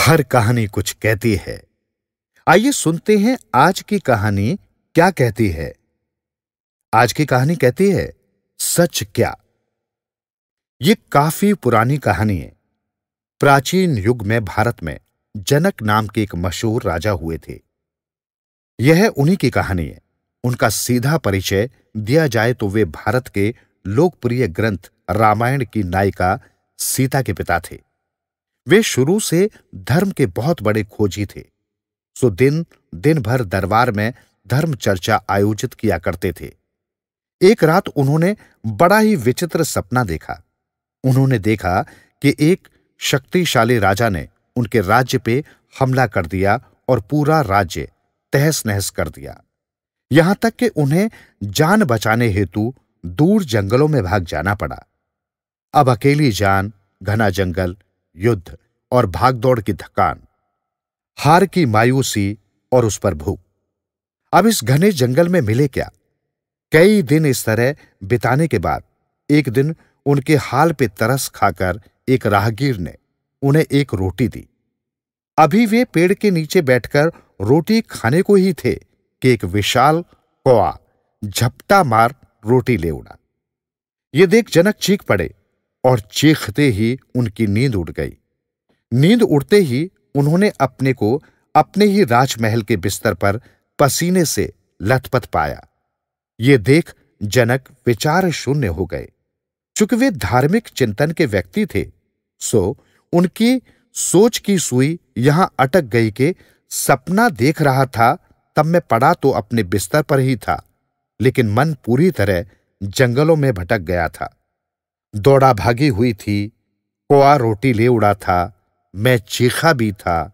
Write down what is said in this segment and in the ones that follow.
हर कहानी कुछ कहती है। आइए सुनते हैं आज की कहानी क्या कहती है। आज की कहानी कहती है, सच क्या। ये काफी पुरानी कहानी है। प्राचीन युग में भारत में जनक नाम के एक मशहूर राजा हुए थे। यह उन्हीं की कहानी है। उनका सीधा परिचय दिया जाए तो वे भारत के लोकप्रिय ग्रंथ रामायण की नायिका सीता के पिता थे। वे शुरू से धर्म के बहुत बड़े खोजी थे। सो दिन दिन भर दरबार में धर्म चर्चा आयोजित किया करते थे। एक रात उन्होंने बड़ा ही विचित्र सपना देखा। उन्होंने देखा कि एक शक्तिशाली राजा ने उनके राज्य पे हमला कर दिया और पूरा राज्य तहस नहस कर दिया। यहां तक कि उन्हें जान बचाने हेतु दूर जंगलों में भाग जाना पड़ा। अब अकेली जान, घना जंगल, युद्ध और भागदौड़ की थकान, हार की मायूसी और उस पर भूख। अब इस घने जंगल में मिले क्या। कई दिन इस तरह बिताने के बाद एक दिन उनके हाल पे तरस खाकर एक राहगीर ने उन्हें एक रोटी दी। अभी वे पेड़ के नीचे बैठकर रोटी खाने को ही थे कि एक विशाल कौआ झपटा मार रोटी ले उड़ा। ये देख जनक चीख पड़े और चीखते ही उनकी नींद उड़ गई। नींद उड़ते ही उन्होंने अपने को अपने ही राजमहल के बिस्तर पर पसीने से लथपथ पाया। ये देख जनक विचार शून्य हो गए। चूंकि वे धार्मिक चिंतन के व्यक्ति थे, सो उनकी सोच की सुई यहां अटक गई कि सपना देख रहा था तब मैं पड़ा तो अपने बिस्तर पर ही था, लेकिन मन पूरी तरह जंगलों में भटक गया था। दौड़ा भागी हुई थी, कौआ रोटी ले उड़ा था, मैं चीखा भी था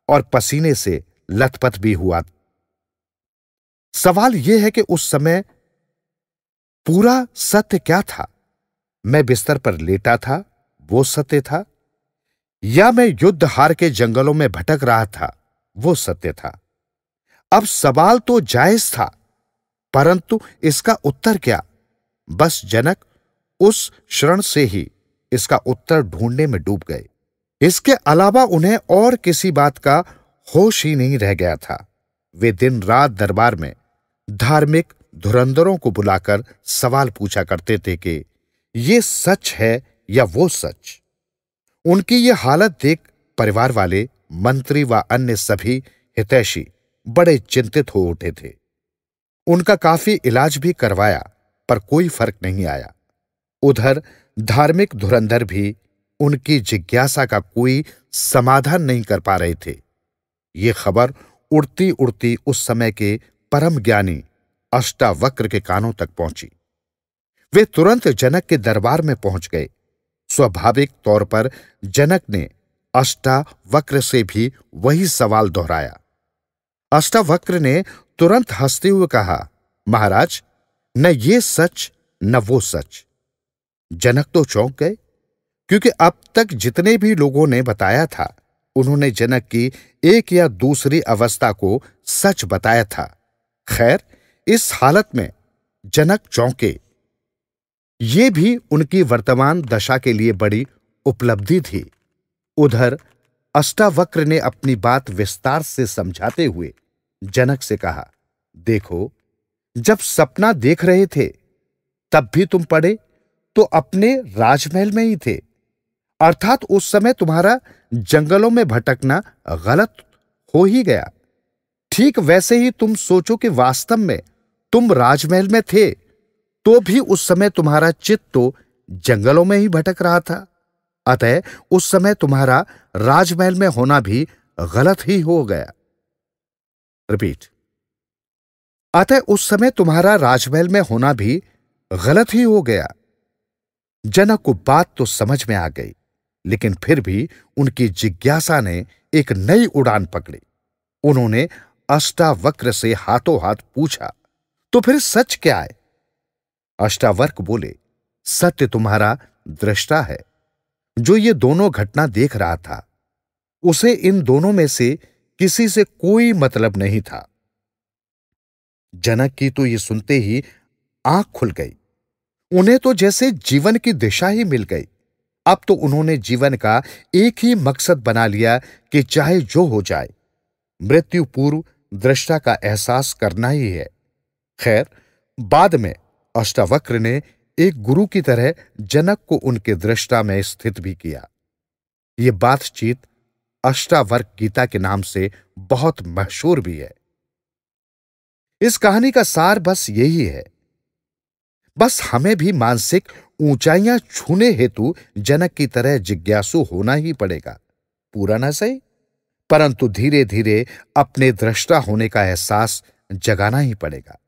और पसीने से लथपथ भी हुआ। सवाल यह है कि उस समय पूरा सत्य क्या था। मैं बिस्तर पर लेटा था, वो सत्य था, या मैं युद्ध हार के जंगलों में भटक रहा था, वो सत्य था। अब सवाल तो जायज था, परंतु इसका उत्तर क्या। बस जनक उस क्षण से ही इसका उत्तर ढूंढने में डूब गए। इसके अलावा उन्हें और किसी बात का होश ही नहीं रह गया था। वे दिन रात दरबार में धार्मिक धुरंधरों को बुलाकर सवाल पूछा करते थे कि ये सच है या वो सच। उनकी ये हालत देख परिवार वाले, मंत्री व अन्य सभी हितैषी बड़े चिंतित हो उठे थे। उनका काफी इलाज भी करवाया, पर कोई फर्क नहीं आया। उधर धार्मिक धुरंधर भी उनकी जिज्ञासा का कोई समाधान नहीं कर पा रहे थे। ये खबर उड़ती उड़ती उस समय के परम ज्ञानी अष्टावक्र के कानों तक पहुंची। वे तुरंत जनक के दरबार में पहुंच गए। स्वाभाविक तौर पर जनक ने अष्टावक्र से भी वही सवाल दोहराया। अष्टावक्र ने तुरंत हंसते हुए कहा, महाराज, न ये सच न वो सच। जनक तो चौंक गए, क्योंकि अब तक जितने भी लोगों ने बताया था, उन्होंने जनक की एक या दूसरी अवस्था को सच बताया था। खैर, इस हालत में जनक चौंके। ये भी उनकी वर्तमान दशा के लिए बड़ी उपलब्धि थी। उधर अष्टावक्र ने अपनी बात विस्तार से समझाते हुए जनक से कहा, देखो, जब सपना देख रहे थे तब भी तुम पड़े तो अपने राजमहल में ही थे। अर्थात उस समय तुम्हारा जंगलों में भटकना गलत हो ही गया। ठीक वैसे ही तुम सोचो कि वास्तव में तुम राजमहल में थे, तो भी उस समय तुम्हारा चित्त तो जंगलों में ही भटक रहा था। अतः उस समय तुम्हारा राजमहल में होना भी गलत ही हो गया। रिपीट। अतः उस समय तुम्हारा राजमहल में होना भी गलत ही हो गया। जनक को बात तो समझ में आ गई, लेकिन फिर भी उनकी जिज्ञासा ने एक नई उड़ान पकड़ी। उन्होंने अष्टावक्र से हाथों हाथ पूछा, तो फिर सच क्या है। अष्टावक्र बोले, सत्य तुम्हारा दृष्टा है, जो ये दोनों घटना देख रहा था। उसे इन दोनों में से किसी से कोई मतलब नहीं था। जनक की तो ये सुनते ही आंख खुल गई। उन्हें तो जैसे जीवन की दिशा ही मिल गई। अब तो उन्होंने जीवन का एक ही मकसद बना लिया कि चाहे जो हो जाए, मृत्यु पूर्व दृष्टा का एहसास करना ही है। खैर, बाद में अष्टावक्र ने एक गुरु की तरह जनक को उनके दृष्टा में स्थित भी किया। यह बातचीत अष्टावर्क गीता के नाम से बहुत मशहूर भी है। इस कहानी का सार बस यही है, बस हमें भी मानसिक ऊंचाइयां छूने हेतु जनक की तरह जिज्ञासु होना ही पड़ेगा। पूरा ना सही, परंतु धीरे धीरे अपने दृष्टा होने का एहसास जगाना ही पड़ेगा।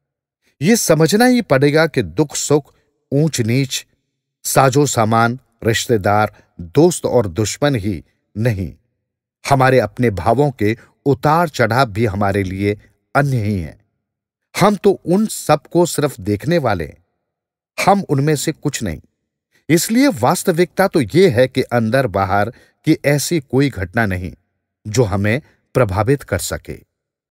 यह समझना ही पड़ेगा कि दुख सुख, ऊंच नीच, साजो सामान, रिश्तेदार, दोस्त और दुश्मन ही नहीं, हमारे अपने भावों के उतार चढ़ाव भी हमारे लिए अन्य ही हैं। हम तो उन सबको सिर्फ देखने वाले हैं, हम उनमें से कुछ नहीं। इसलिए वास्तविकता तो यह है कि अंदर बाहर की ऐसी कोई घटना नहीं जो हमें प्रभावित कर सके।